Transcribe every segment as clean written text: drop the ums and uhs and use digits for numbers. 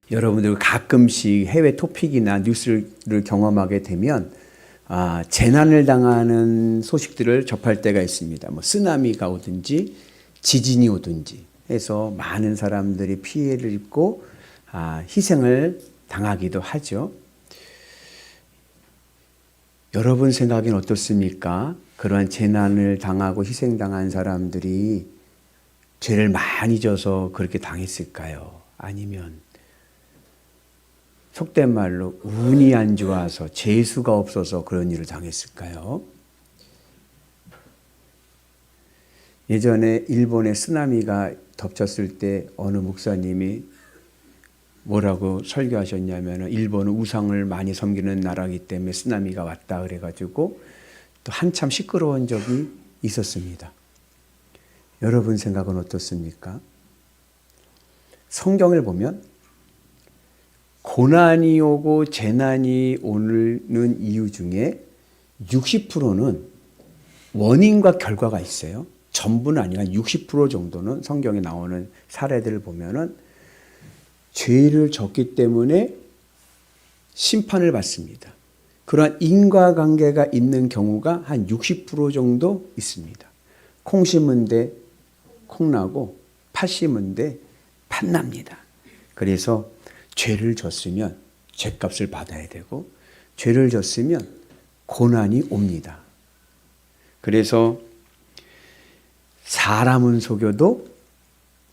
여러분들 가끔씩 해외 토픽이나 뉴스를 경험하게 되면 재난을 당하는 소식들을 접할 때가 있습니다. 뭐 쓰나미가 오든지 지진이 오든지 해서 많은 사람들이 피해를 입고 희생을 당하기도 하죠. 여러분 생각엔 어떻습니까? 그러한 재난을 당하고 희생당한 사람들이 죄를 많이 져서 그렇게 당했을까요? 아니면 속된 말로 운이 안 좋아서 재수가 없어서 그런 일을 당했을까요? 예전에 일본에 쓰나미가 덮쳤을 때 어느 목사님이 뭐라고 설교하셨냐면 일본은 우상을 많이 섬기는 나라이기 때문에 쓰나미가 왔다 그래가지고 또 한참 시끄러운 적이 있었습니다. 여러분 생각은 어떻습니까? 성경을 보면 고난이 오고 재난이 오는 이유 중에 60%는 원인과 결과가 있어요. 전부는 아니라 60% 정도는 성경에 나오는 사례들을 보면은 죄를 졌기 때문에 심판을 받습니다. 그러한 인과관계가 있는 경우가 한 60% 정도 있습니다. 콩 심은데 콩나고 팥 심은데 팥납니다. 그래서 죄를 졌으면 죄값을 받아야 되고 죄를 졌으면 고난이 옵니다. 그래서 사람은 속여도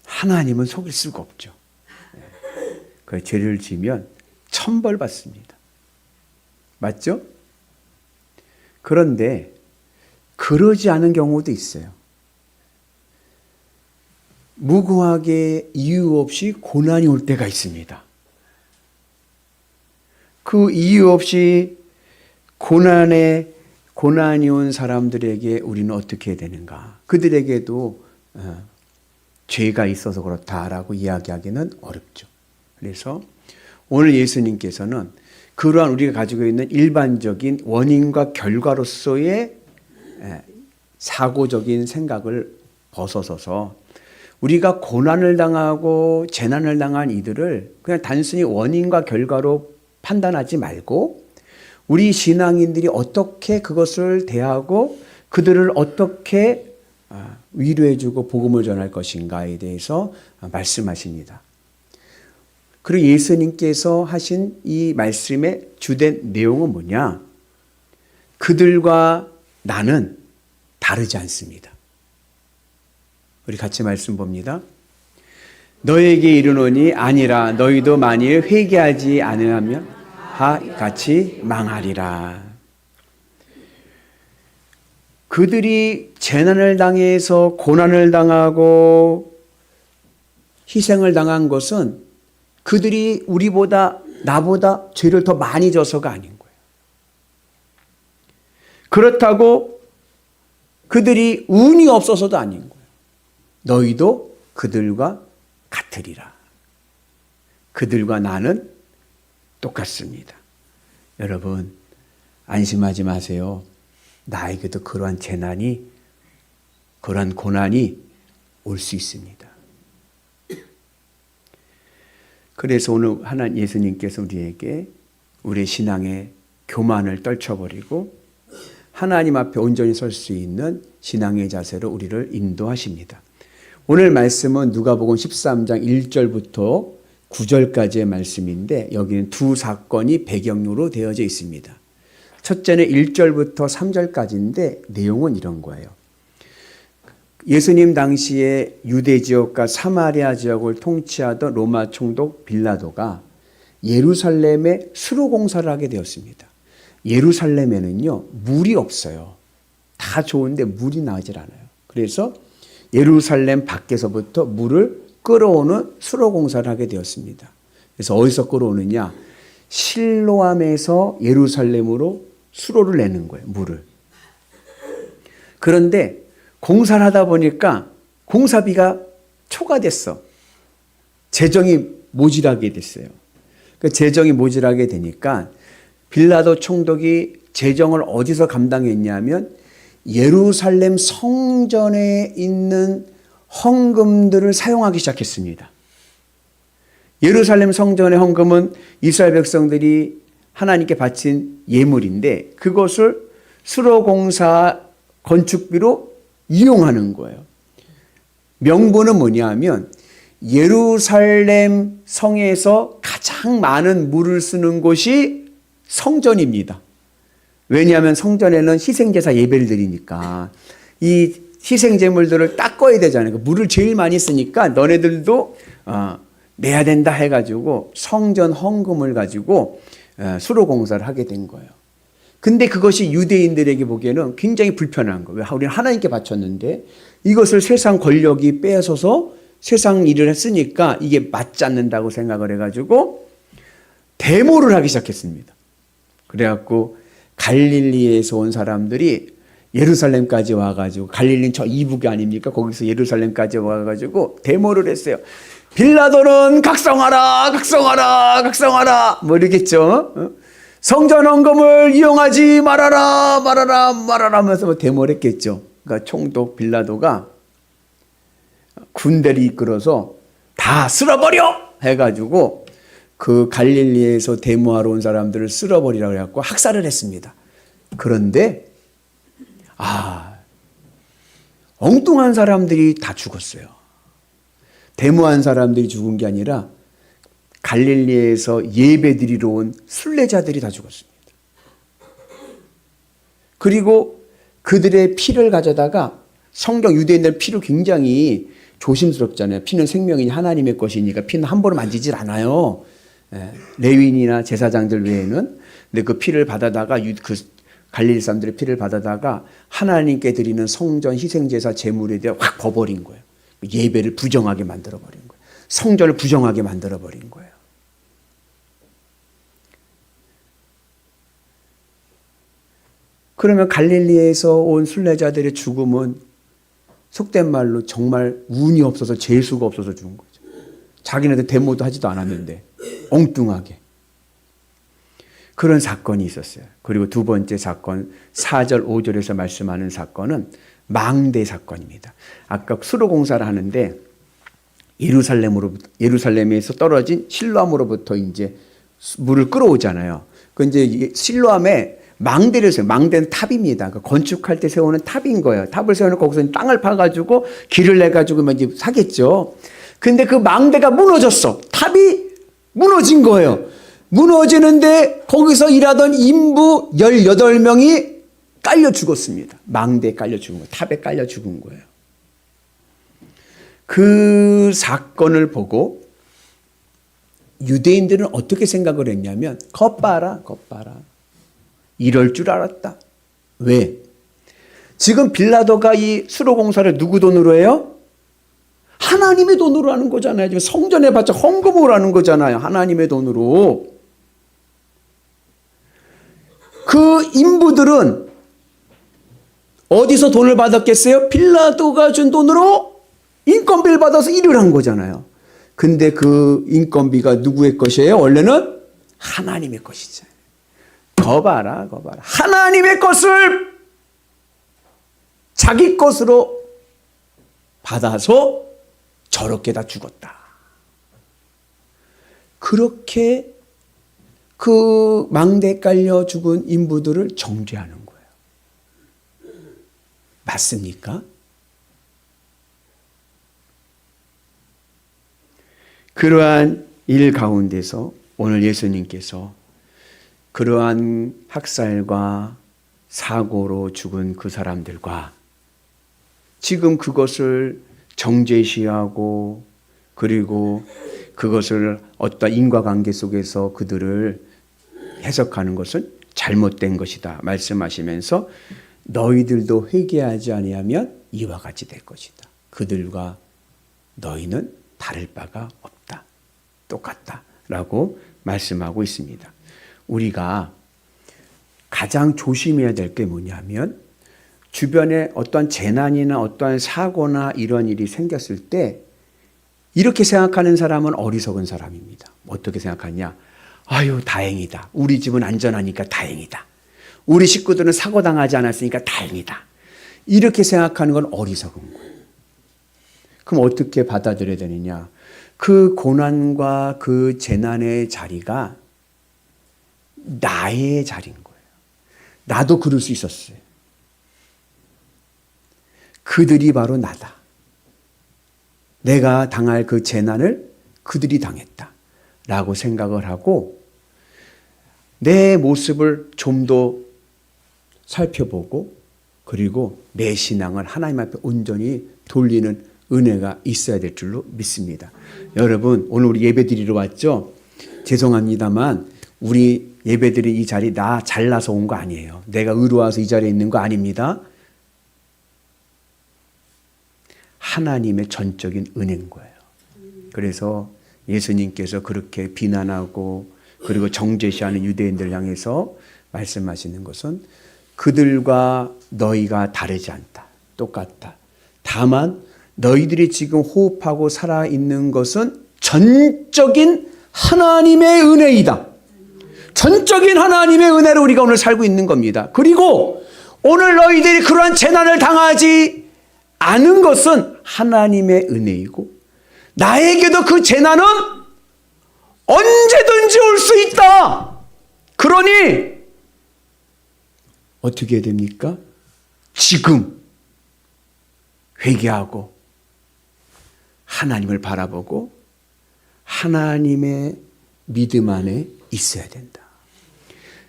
하나님은 속일 수가 없죠. 그 죄를 지면 천벌받습니다. 맞죠? 그런데 그러지 않은 경우도 있어요. 무고하게 이유 없이 고난이 올 때가 있습니다. 그 이유 없이 고난이 온 사람들에게 우리는 어떻게 해야 되는가? 그들에게도 죄가 있어서 그렇다라고 이야기하기는 어렵죠. 그래서 오늘 예수님께서는 그러한 우리가 가지고 있는 일반적인 원인과 결과로서의 사고적인 생각을 벗어서서 우리가 고난을 당하고 재난을 당한 이들을 그냥 단순히 원인과 결과로 판단하지 말고 우리 신앙인들이 어떻게 그것을 대하고 그들을 어떻게 위로해주고 복음을 전할 것인가에 대해서 말씀하십니다. 그리고 예수님께서 하신 이 말씀의 주된 내용은 뭐냐? 그들과 나는 다르지 않습니다. 우리 같이 말씀 봅니다. 너에게 이르노니 아니라 너희도 만일 회개하지 않으면 같이 망하리라. 그들이 재난을 당해서 고난을 당하고 희생을 당한 것은 그들이 우리보다 나보다 죄를 더 많이 져서가 아닌 거예요. 그렇다고 그들이 운이 없어서도 아닌 거예요. 너희도 그들과 같으리라. 그들과 나는 똑같습니다. 여러분 안심하지 마세요. 나에게도 그러한 재난이 그러한 고난이 올 수 있습니다. 그래서 오늘 하나님 예수님께서 우리에게 우리 신앙의 교만을 떨쳐버리고 하나님 앞에 온전히 설 수 있는 신앙의 자세로 우리를 인도하십니다. 오늘 말씀은 누가복음 13장 1절부터 9절까지의 말씀인데 여기는 두 사건이 배경으로 되어져 있습니다. 첫째는 1절부터 3절까지인데 내용은 이런 거예요. 예수님 당시에 유대 지역과 사마리아 지역을 통치하던 로마 총독 빌라도가 예루살렘에 수로 공사를 하게 되었습니다. 예루살렘에는요 물이 없어요. 다 좋은데 물이 나오질 않아요. 그래서 예루살렘 밖에서부터 물을 끌어오는 수로 공사를 하게 되었습니다. 그래서 어디서 끌어오느냐? 실로암에서 예루살렘으로 수로를 내는 거예요. 물을. 그런데 공사를 하다 보니까 공사비가 초과됐어. 재정이 모자라게 됐어요. 그 재정이 모자라게 되니까 빌라도 총독이 재정을 어디서 감당했냐면 예루살렘 성전에 있는 헌금들을 사용하기 시작했습니다. 예루살렘 성전의 헌금은 이스라엘 백성들이 하나님께 바친 예물인데 그것을 수로공사 건축비로 이용하는 거예요. 명분은 뭐냐면 예루살렘 성에서 가장 많은 물을 쓰는 곳이 성전입니다. 왜냐하면 성전에는 희생제사 예배를 드리니까 이 희생제물들을 닦아야 되잖아요. 물을 제일 많이 쓰니까 너네들도 내야 된다 해가지고 성전 헌금을 가지고 수로공사를 하게 된 거예요. 근데 그것이 유대인들에게 보기에는 굉장히 불편한 거예요. 우리는 하나님께 바쳤는데 이것을 세상 권력이 빼앗아서 세상 일을 했으니까 이게 맞지 않는다고 생각을 해가지고 데모를 하기 시작했습니다. 그래갖고 갈릴리에서 온 사람들이 예루살렘까지 와가지고, 갈릴리는 저 이북이 아닙니까? 거기서 예루살렘까지 와가지고 데모를 했어요. 빌라도는 각성하라, 각성하라, 각성하라, 뭐 이러겠죠. 성전 헌금을 이용하지 말아라, 말아라, 말아라 하면서 뭐 데모를 했겠죠. 그러니까 총독 빌라도가 군대를 이끌어서 다 쓸어버려! 해가지고 그 갈릴리에서 데모하러 온 사람들을 쓸어버리라고 해갖고 학살을 했습니다. 그런데 엉뚱한 사람들이 다 죽었어요. 데모한 사람들이 죽은 게 아니라 갈릴리에서 예배드리러 온 순례자들이 다 죽었습니다. 그리고 그들의 피를 가져다가, 성경 유대인들 피를 굉장히 조심스럽잖아요. 피는 생명이니 하나님의 것이니까 피는 함부로 만지질 않아요. 레위인이나 제사장들 외에는. 근데 그 피를 받아다가 그 갈릴리 사람들의 피를 받아다가 하나님께 드리는 성전 희생제사 제물에 대해 확 버버린 거예요. 예배를 부정하게 만들어버린 거예요. 성전을 부정하게 만들어버린 거예요. 그러면 갈릴리에서 온 순례자들의 죽음은 속된 말로 정말 운이 없어서 재수가 없어서 죽은 거죠. 자기네들 데모도 하지도 않았는데 엉뚱하게. 그런 사건이 있었어요. 그리고 두 번째 사건, 4절 5절에서 말씀하는 사건은 망대 사건입니다. 아까 수로공사를 하는데 예루살렘에서 떨어진 실로암으로부터 이제 물을 끌어오잖아요. 그 이제 실로암에 망대를 세워요. 망대는 탑입니다. 건축할 때 세우는 탑인 거예요. 탑을 세워놓고 거기서 땅을 파가지고 길을 내가지고 이제 사겠죠. 근데 그 망대가 무너졌어. 탑이 무너진 거예요. 무너지는데 거기서 일하던 인부 18명이 깔려 죽었습니다. 망대에 깔려 죽은 거예요. 탑에 깔려 죽은 거예요. 그 사건을 보고 유대인들은 어떻게 생각을 했냐면 겉봐라. 이럴 줄 알았다. 왜? 지금 빌라도가 이 수로공사를 누구 돈으로 해요? 하나님의 돈으로 하는 거잖아요. 지금 성전에 바쳐 헌금을 하는 거잖아요. 하나님의 돈으로. 그 인부들은 어디서 돈을 받았겠어요? 빌라도가 준 돈으로 인건비를 받아서 일을 한 거잖아요. 근데 그 인건비가 누구의 것이에요? 원래는 하나님의 것이죠. 거봐라. 하나님의 것을 자기 것으로 받아서 저렇게 다 죽었다. 그렇게 그 망대에 깔려 죽은 인부들을 정죄하는 거예요. 맞습니까? 그러한 일 가운데서 오늘 예수님께서 그러한 학살과 사고로 죽은 그 사람들과 지금 그것을 정죄시하고 그리고 그것을 어떤 인과관계 속에서 그들을 해석하는 것은 잘못된 것이다 말씀하시면서 너희들도 회개하지 아니하면 이와 같이 될 것이다. 그들과 너희는 다를 바가 없다. 똑같다. 라고 말씀하고 있습니다. 우리가 가장 조심해야 될 게 뭐냐면 주변에 어떤 재난이나 어떤 사고나 이런 일이 생겼을 때 이렇게 생각하는 사람은 어리석은 사람입니다. 어떻게 생각하냐? 아유, 다행이다. 우리 집은 안전하니까 다행이다. 우리 식구들은 사고당하지 않았으니까 다행이다. 이렇게 생각하는 건 어리석은 거예요. 그럼 어떻게 받아들여야 되느냐? 그 고난과 그 재난의 자리가 나의 자리인 거예요. 나도 그럴 수 있었어요. 그들이 바로 나다. 내가 당할 그 재난을 그들이 당했다. 라고 생각을 하고 내 모습을 좀 더 살펴보고 그리고 내 신앙을 하나님 앞에 온전히 돌리는 은혜가 있어야 될 줄로 믿습니다. 여러분, 오늘 우리 예배 드리러 왔죠? 죄송합니다만 우리 예배 드린 이 자리 나 잘나서 온 거 아니에요. 내가 의로워서 이 자리에 있는 거 아닙니다. 하나님의 전적인 은혜인 거예요. 그래서 예수님께서 그렇게 비난하고 그리고 정죄시하는 유대인들을 향해서 말씀하시는 것은 그들과 너희가 다르지 않다. 똑같다. 다만 너희들이 지금 호흡하고 살아있는 것은 전적인 하나님의 은혜이다. 전적인 하나님의 은혜로 우리가 오늘 살고 있는 겁니다. 그리고 오늘 너희들이 그러한 재난을 당하지 않은 것은 하나님의 은혜이고 나에게도 그 재난은 언제든지 올 수 있다. 그러니 어떻게 해야 됩니까? 지금 회개하고 하나님을 바라보고 하나님의 믿음 안에 있어야 된다.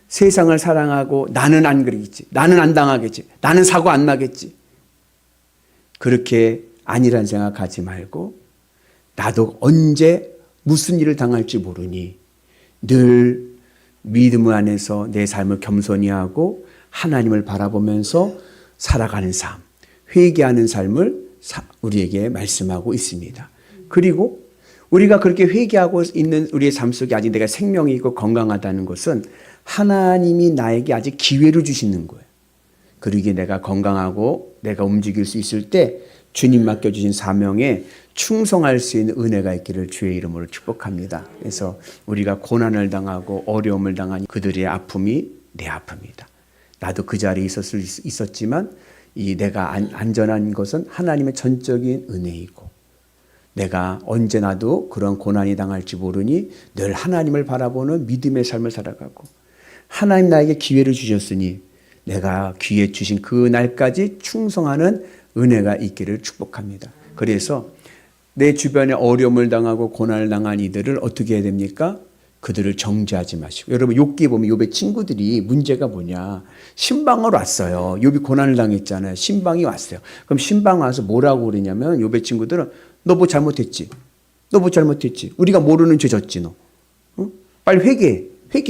세상을 사랑하고 나는 안 그러겠지. 나는 안 당하겠지. 나는 사고 안 나겠지. 그렇게 아니란 생각하지 말고 나도 언제 무슨 일을 당할지 모르니 늘 믿음 안에서 내 삶을 겸손히 하고 하나님을 바라보면서 살아가는 삶, 회개하는 삶을 우리에게 말씀하고 있습니다. 그리고 우리가 그렇게 회개하고 있는 우리의 삶 속에 아직 내가 생명이 있고 건강하다는 것은 하나님이 나에게 아직 기회를 주시는 거예요. 그러기에 내가 건강하고 내가 움직일 수 있을 때 주님 맡겨주신 사명에 충성할 수 있는 은혜가 있기를 주의 이름으로 축복합니다. 그래서 우리가 고난을 당하고 어려움을 당한 그들의 아픔이 내 아픔이다. 나도 그 자리에 있었지만 이 내가 안전한 것은 하나님의 전적인 은혜이고 내가 언제 나도 그런 고난이 당할지 모르니 늘 하나님을 바라보는 믿음의 삶을 살아가고 하나님 나에게 기회를 주셨으니 내가 기회 주신 그 날까지 충성하는 은혜가 있기를 축복합니다. 그래서 내 주변에 어려움을 당하고 고난을 당한 이들을 어떻게 해야 됩니까? 그들을 정죄하지 마시고. 여러분 욥기에 보면 욥의 친구들이 문제가 뭐냐. 신방으로 왔어요. 욥이 고난을 당했잖아요. 신방이 왔어요. 그럼 신방 와서 뭐라고 그러냐면 욥의 친구들은 너 뭐 잘못했지? 너 뭐 잘못했지? 우리가 모르는 죄 졌지 너. 응? 빨리 회개해.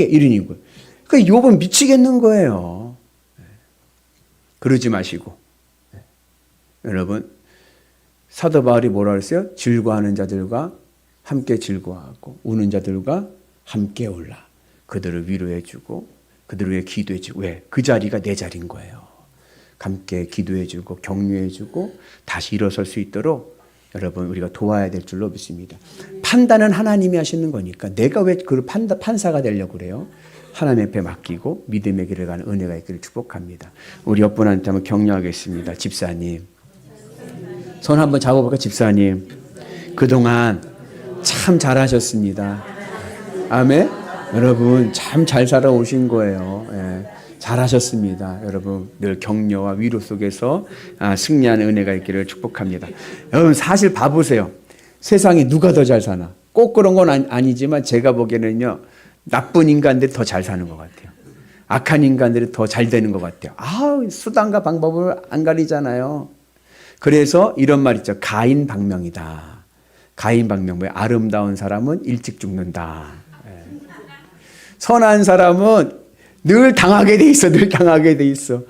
이러는 거예요. 그러니까 욥은 미치겠는 거예요. 그러지 마시고. 여러분 사도 바울이 뭐라 그랬어요? 즐거워하는 자들과 함께 즐거워하고 우는 자들과 함께 울라. 그들을 위로해주고 그들을 위해 기도해주고. 왜? 그 자리가 내 자리인 거예요. 함께 기도해주고 격려해주고 다시 일어설 수 있도록 여러분 우리가 도와야 될 줄로 믿습니다. 판단은 하나님이 하시는 거니까 내가 왜 그 판사가 되려고 그래요? 하나님 앞에 맡기고 믿음의 길을 가는 은혜가 있기를 축복합니다. 우리 옆분한테 한번 격려하겠습니다. 집사님. 손 한번 잡아볼까? 집사님. 그동안 참 잘하셨습니다. 아멘. 여러분 참 잘 살아오신 거예요. 예, 잘하셨습니다. 여러분 늘 격려와 위로 속에서 승리하는 은혜가 있기를 축복합니다. 여러분 사실 봐보세요. 세상에 누가 더 잘 사나? 꼭 그런 건 아니지만 제가 보기에는요. 나쁜 인간들이 더 잘 사는 것 같아요. 악한 인간들이 더 잘 되는 것 같아요. 수단과 방법을 안 가리잖아요. 그래서 이런 말 있죠. 가인방명이다. 가인방명. 왜? 아름다운 사람은 일찍 죽는다. 선한 사람은 늘 당하게 돼 있어. 늘 당하게 돼 있어.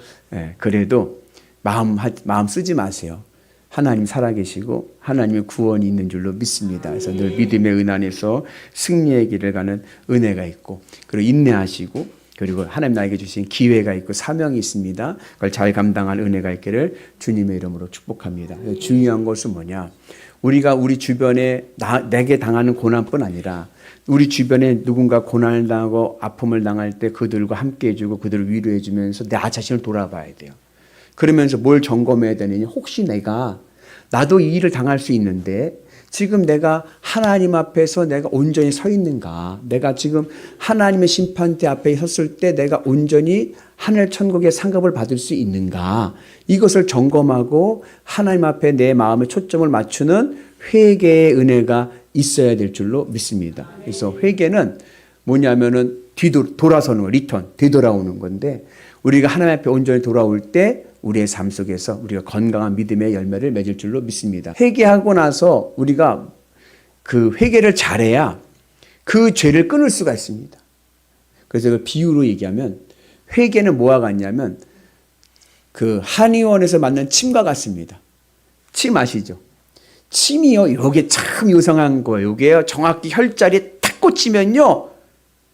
그래도 마음 쓰지 마세요. 하나님 살아계시고 하나님의 구원이 있는 줄로 믿습니다. 그래서 늘 믿음의 은 안에서 승리의 길을 가는 은혜가 있고 그리고 인내하시고 그리고 하나님 나에게 주신 기회가 있고 사명이 있습니다. 그걸 잘 감당할 은혜가 있기를 주님의 이름으로 축복합니다. 중요한 것은 뭐냐? 우리가 우리 주변에 내게 당하는 고난뿐 아니라 우리 주변에 누군가 고난을 당하고 아픔을 당할 때 그들과 함께 해주고 그들을 위로해 주면서 나 자신을 돌아봐야 돼요. 그러면서 뭘 점검해야 되느냐? 혹시 내가 나도 이 일을 당할 수 있는데 지금 내가 하나님 앞에서 내가 온전히 서 있는가? 내가 지금 하나님의 심판대 앞에 섰을 때 내가 온전히 하늘 천국의 상급을 받을 수 있는가? 이것을 점검하고 하나님 앞에 내 마음의 초점을 맞추는 회개의 은혜가 있어야 될 줄로 믿습니다. 그래서 회개는 뭐냐면은 돌아서는 거, 리턴, 되돌아오는 건데 우리가 하나님 앞에 온전히 돌아올 때 우리의 삶 속에서 우리가 건강한 믿음의 열매를 맺을 줄로 믿습니다. 회개하고 나서 우리가 그 회개를 잘해야 그 죄를 끊을 수가 있습니다. 그래서 그 비유로 얘기하면 회개는 뭐와 같냐면 그 한의원에서 만든 침과 같습니다. 침 아시죠? 침이요, 요게 참 요상한 거예요. 요게요, 정확히 혈자리에 탁 꽂히면요,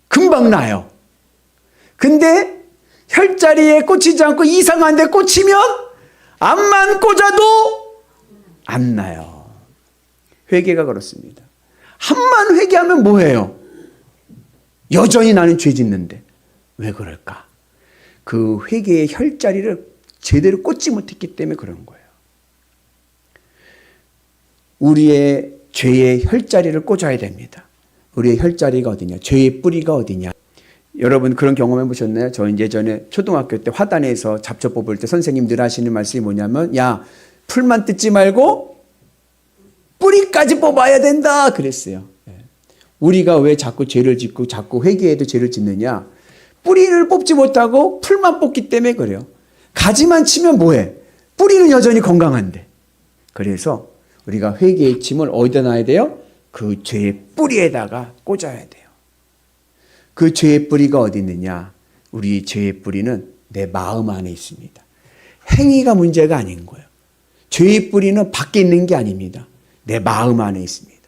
금방 나요. 근데 혈자리에 꽂히지 않고 이상한 데 꽂히면 암만 꽂아도 안 나요. 회개가 그렇습니다. 한만 회개하면 뭐해요? 여전히 나는 죄 짓는데. 왜 그럴까? 그 회개의 혈자리를 제대로 꽂지 못했기 때문에 그런 거예요. 우리의 죄의 혈자리를 꽂아야 됩니다. 우리의 혈자리가 어디냐? 죄의 뿌리가 어디냐? 여러분 그런 경험 해보셨나요? 저 예전에 초등학교 때 화단에서 잡초 뽑을 때 선생님 늘 하시는 말씀이 뭐냐면, 야, 풀만 뜯지 말고 뿌리까지 뽑아야 된다 그랬어요. 우리가 왜 자꾸 죄를 짓고 자꾸 회개해도 죄를 짓느냐? 뿌리를 뽑지 못하고 풀만 뽑기 때문에 그래요. 가지만 치면 뭐해? 뿌리는 여전히 건강한데. 그래서 우리가 회개의 침을 어디다 놔야 돼요? 그 죄의 뿌리에다가 꽂아야 돼요. 그 죄의 뿌리가 어디 있느냐? 우리 죄의 뿌리는 내 마음 안에 있습니다. 행위가 문제가 아닌 거예요. 죄의 뿌리는 밖에 있는 게 아닙니다. 내 마음 안에 있습니다.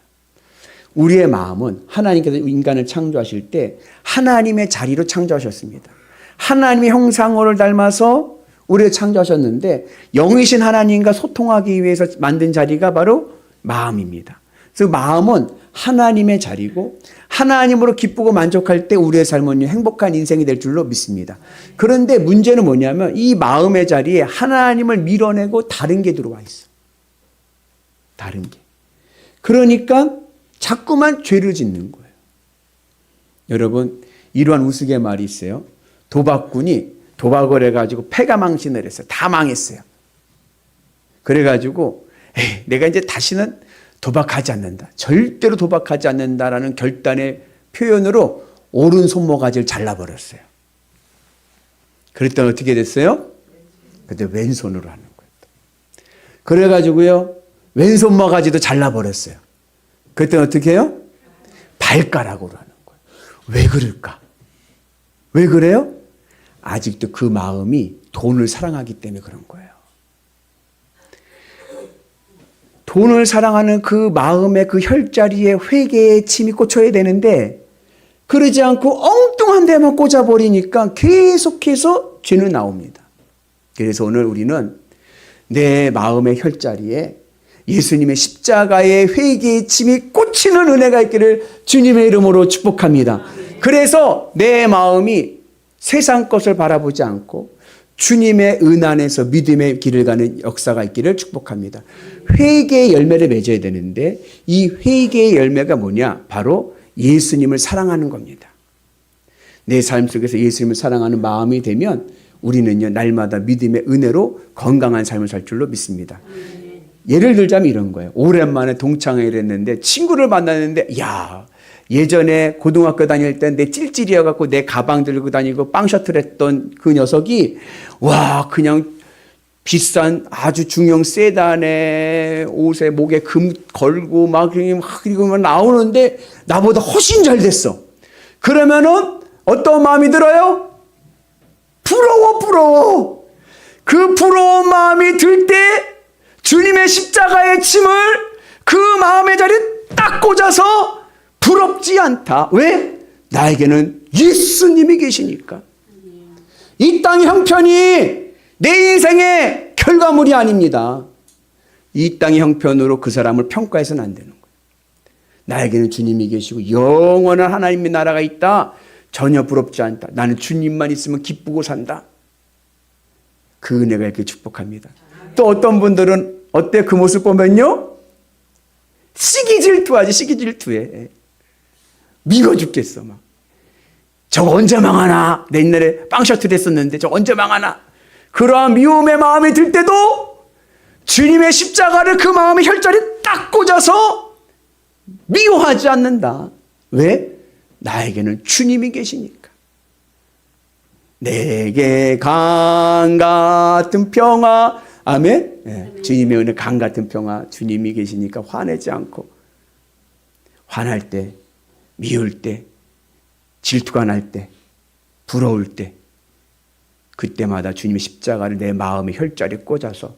우리의 마음은 하나님께서 인간을 창조하실 때 하나님의 자리로 창조하셨습니다. 하나님의 형상을 닮아서 우리를 창조하셨는데 영이신 하나님과 소통하기 위해서 만든 자리가 바로 마음입니다. 그래서 마음은 하나님의 자리고 하나님으로 기쁘고 만족할 때 우리의 삶은 행복한 인생이 될 줄로 믿습니다. 그런데 문제는 뭐냐면 이 마음의 자리에 하나님을 밀어내고 다른 게 들어와 있어. 다른 게. 그러니까 자꾸만 죄를 짓는 거예요. 여러분 이러한 우스갯말이 있어요. 도박꾼이 도박을 해가지고 패가 망신을 했어요. 다 망했어요. 그래가지고 내가 이제 다시는 도박하지 않는다. 절대로 도박하지 않는다라는 결단의 표현으로 오른손모가지를 잘라버렸어요. 그랬더니 어떻게 됐어요? 그때 왼손으로 하는 거예요. 그래가지고요, 왼손모가지도 잘라버렸어요. 그랬더니 어떻게 해요? 발가락으로 하는 거예요. 왜 그럴까? 왜 그래요? 아직도 그 마음이 돈을 사랑하기 때문에 그런 거예요. 돈을 사랑하는 그 마음의 그 혈자리에 회개의 침이 꽂혀야 되는데 그러지 않고 엉뚱한 데만 꽂아버리니까 계속해서 죄는 나옵니다. 그래서 오늘 우리는 내 마음의 혈자리에 예수님의 십자가의 회개의 침이 꽂히는 은혜가 있기를 주님의 이름으로 축복합니다. 그래서 내 마음이 세상 것을 바라보지 않고 주님의 은 안에서 믿음의 길을 가는 역사가 있기를 축복합니다. 회개의 열매를 맺어야 되는데 이 회개의 열매가 뭐냐? 바로 예수님을 사랑하는 겁니다. 내 삶 속에서 예수님을 사랑하는 마음이 되면 우리는요 날마다 믿음의 은혜로 건강한 삶을 살 줄로 믿습니다. 예를 들자면 이런 거예요. 오랜만에 동창회를 했는데 친구를 만났는데 야, 예전에 고등학교 다닐 때 내 찔찔이어갖고 내 가방 들고 다니고 빵 셔틀 했던 그 녀석이 와 그냥 비싼 아주 중형 세단에 옷에 목에 금 걸고 막 그리고 나오는데 나보다 훨씬 잘 됐어. 그러면은 어떤 마음이 들어요? 부러워. 그 부러운 마음이 들 때 주님의 십자가의 침을 그 마음의 자리에 딱 꽂아서 부럽지 않다. 왜? 나에게는 예수님이 계시니까. 이 땅의 형편이 내 인생의 결과물이 아닙니다. 이 땅의 형편으로 그 사람을 평가해서는 안 되는 거예요. 나에게는 주님이 계시고 영원한 하나님의 나라가 있다. 전혀 부럽지 않다. 나는 주님만 있으면 기쁘고 산다. 그 은혜가 이렇게 축복합니다. 또 어떤 분들은 어때? 그 모습 보면요, 시기 질투하지. 시기 질투해. 미워 죽겠어. 막 저거 언제 망하나. 내 옛날에 빵 셔틀 했었는데 저거 언제 망하나. 그러한 미움의 마음이 들 때도 주님의 십자가를 그 마음의 혈자리에 딱 꽂아서 미워하지 않는다. 왜? 나에게는 주님이 계시니까. 내게 강 같은 평화. 아멘. 네. 주님의 은혜, 강 같은 평화. 주님이 계시니까 화내지 않고, 화날 때, 미울 때, 질투가 날 때, 부러울 때, 그때마다 주님의 십자가를 내 마음의 혈자리에 꽂아서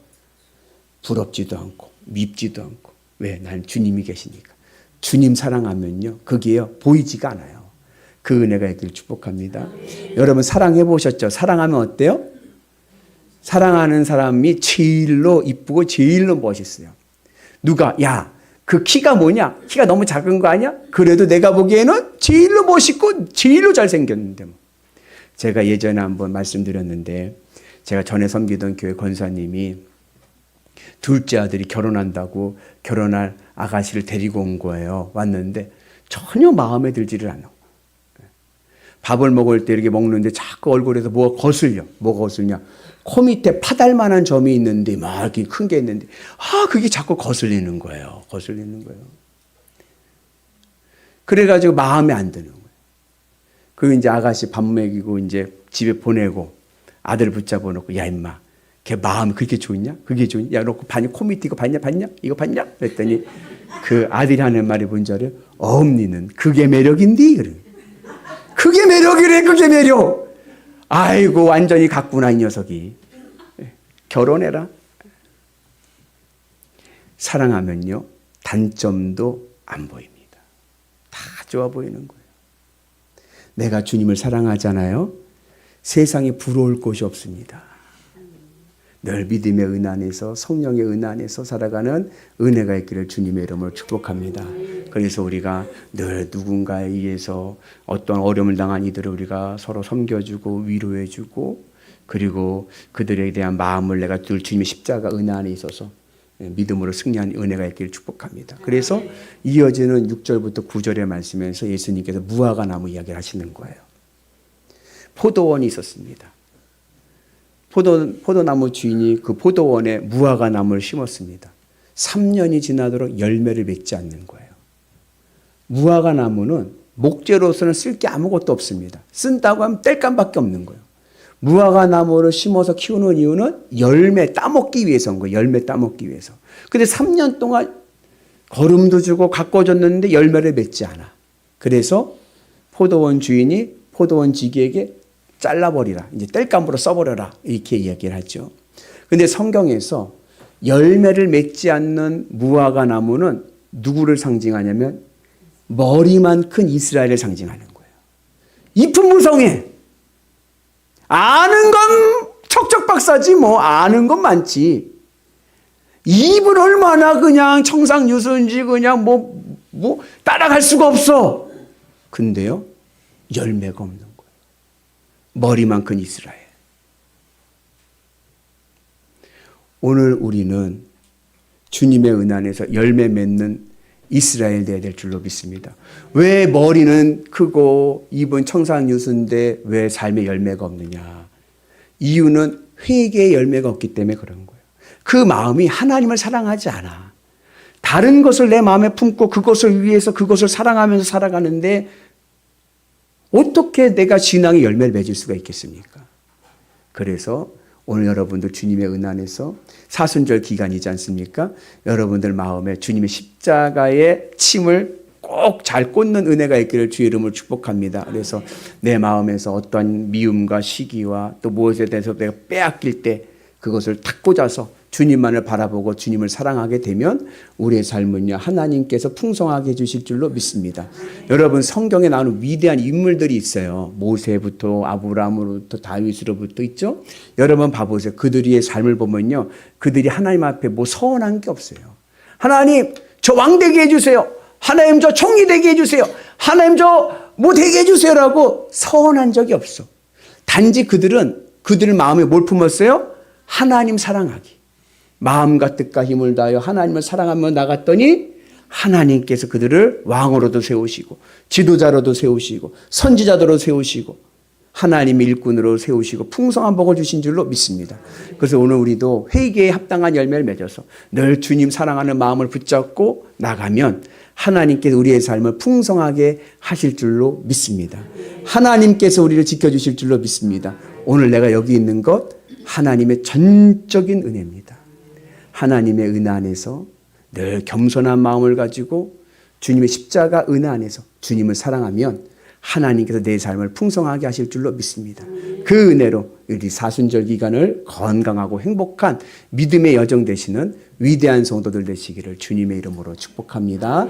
부럽지도 않고 밉지도 않고. 왜? 난 주님이 계시니까. 주님 사랑하면요, 그게요 보이지가 않아요. 그 은혜가 있기를 축복합니다. 여러분 사랑해 보셨죠? 사랑하면 어때요? 사랑하는 사람이 제일로 이쁘고 제일로 멋있어요. 누가 야, 그 키가 뭐냐? 키가 너무 작은 거 아니야? 그래도 내가 보기에는 제일로 멋있고 제일로 잘생겼는데 뭐. 제가 예전에 한번 말씀드렸는데, 제가 전에 섬기던 교회 권사님이 둘째 아들이 결혼한다고 결혼할 아가씨를 데리고 온 거예요. 왔는데 전혀 마음에 들지를 않아. 밥을 먹을 때 이렇게 먹는데 자꾸 얼굴에서 뭐가 거슬려. 뭐가 거슬냐? 코 밑에 파달만한 점이 있는데 막 이렇게 큰 게 있는데, 그게 자꾸 거슬리는 거예요. 거슬리는 거예요. 그래가지고 마음에 안 드는 거예요. 그 이제 아가씨 밥 먹이고 이제 집에 보내고 아들 붙잡아 놓고, 야 임마, 걔 마음이 그렇게 좋냐? 그게 좋냐? 야, 놓고 봤냐? 코 밑에 이거 봤냐? 이거 봤냐? 그랬더니 그 아들이 하는 말이 뭔지 알아요? 엄니는 그게 매력인디? 그래. 그게 매력이래. 그게 매력. 아이고 완전히 갔구나 이 녀석이. 결혼해라. 사랑하면요 단점도 안 보입니다. 다 좋아 보이는 거예요. 내가 주님을 사랑하잖아요. 세상에 부러울 곳이 없습니다. 늘 믿음의 은 안에서, 성령의 은 안에서 살아가는 은혜가 있기를 주님의 이름으로 축복합니다. 그래서 우리가 늘 누군가에 의해서 어떤 어려움을 당한 이들을 우리가 서로 섬겨주고 위로해주고, 그리고 그들에 대한 마음을 내가 늘 주님의 십자가 은 안에 있어서 믿음으로 승리한 은혜가 있기를 축복합니다. 그래서 이어지는 6절부터 9절의 말씀에서 예수님께서 무화과 나무 이야기를 하시는 거예요. 포도원이 있었습니다. 포도나무 주인이 그 포도원에 무화과 나무를 심었습니다. 3년이 지나도록 열매를 맺지 않는 거예요. 무화과 나무는 목재로서는 쓸 게 아무것도 없습니다. 쓴다고 하면 땔감밖에 없는 거예요. 무화과 나무를 심어서 키우는 이유는 열매 따먹기 위해서인 거예요. 열매 따먹기 위해서. 근데 3년 동안 거름도 주고 가꿔줬는데 열매를 맺지 않아. 그래서 포도원 주인이 포도원 지기에게 잘라버리라. 이제 땔감으로 써버려라. 이렇게 이야기를 하죠. 근데 성경에서 열매를 맺지 않는 무화과 나무는 누구를 상징하냐면 머리만 큰 이스라엘을 상징하는 거예요. 잎은 무성해. 아는 건 척척박사지 뭐. 아는 건 많지. 잎은 얼마나 그냥 청상유순지 그냥 뭐 따라갈 수가 없어. 근데요 열매가 없는 거예요. 머리만 큰 이스라엘. 오늘 우리는 주님의 은 안에서 열매 맺는 이스라엘 되어야 될 줄로 믿습니다. 왜 머리는 크고 입은 청산유수인데 왜 삶의 열매가 없느냐? 이유는 회개의 열매가 없기 때문에 그런 거예요. 그 마음이 하나님을 사랑하지 않아. 다른 것을 내 마음에 품고 그것을 위해서 그것을 사랑하면서 살아가는데 어떻게 내가 신앙의 열매를 맺을 수가 있겠습니까? 그래서 오늘 여러분들 주님의 은 안에서 사순절 기간이지 않습니까? 여러분들 마음에 주님의 십자가의 침을 꼭 잘 꽂는 은혜가 있기를 주의 이름으로 축복합니다. 그래서 내 마음에서 어떤 미움과 시기와 또 무엇에 대해서 내가 빼앗길 때 그것을 탁 꽂아서 주님만을 바라보고 주님을 사랑하게 되면 우리의 삶은요 하나님께서 풍성하게 해주실 줄로 믿습니다. 여러분 성경에 나오는 위대한 인물들이 있어요. 모세부터 아브라함으로부터 다윗으로부터 있죠. 여러분 봐보세요. 그들의 삶을 보면요 그들이 하나님 앞에 뭐 서운한 게 없어요. 하나님 저 왕 되게 해주세요. 하나님 저 총리 되게 해주세요. 하나님 저 뭐 되게 해주세요라고 서운한 적이 없어. 단지 그들은 그들 마음에 뭘 품었어요? 하나님 사랑하기. 마음과 뜻과 힘을 다하여 하나님을 사랑하며 나갔더니 하나님께서 그들을 왕으로도 세우시고 지도자로도 세우시고 선지자도로 세우시고 하나님의 일꾼으로 세우시고 풍성한 복을 주신 줄로 믿습니다. 그래서 오늘 우리도 회개에 합당한 열매를 맺어서 늘 주님 사랑하는 마음을 붙잡고 나가면 하나님께서 우리의 삶을 풍성하게 하실 줄로 믿습니다. 하나님께서 우리를 지켜주실 줄로 믿습니다. 오늘 내가 여기 있는 것 하나님의 전적인 은혜입니다. 하나님의 은혜 안에서 늘 겸손한 마음을 가지고 주님의 십자가 은혜 안에서 주님을 사랑하면 하나님께서 내 삶을 풍성하게 하실 줄로 믿습니다. 그 은혜로 우리 사순절 기간을 건강하고 행복한 믿음의 여정 되시는 위대한 성도들 되시기를 주님의 이름으로 축복합니다.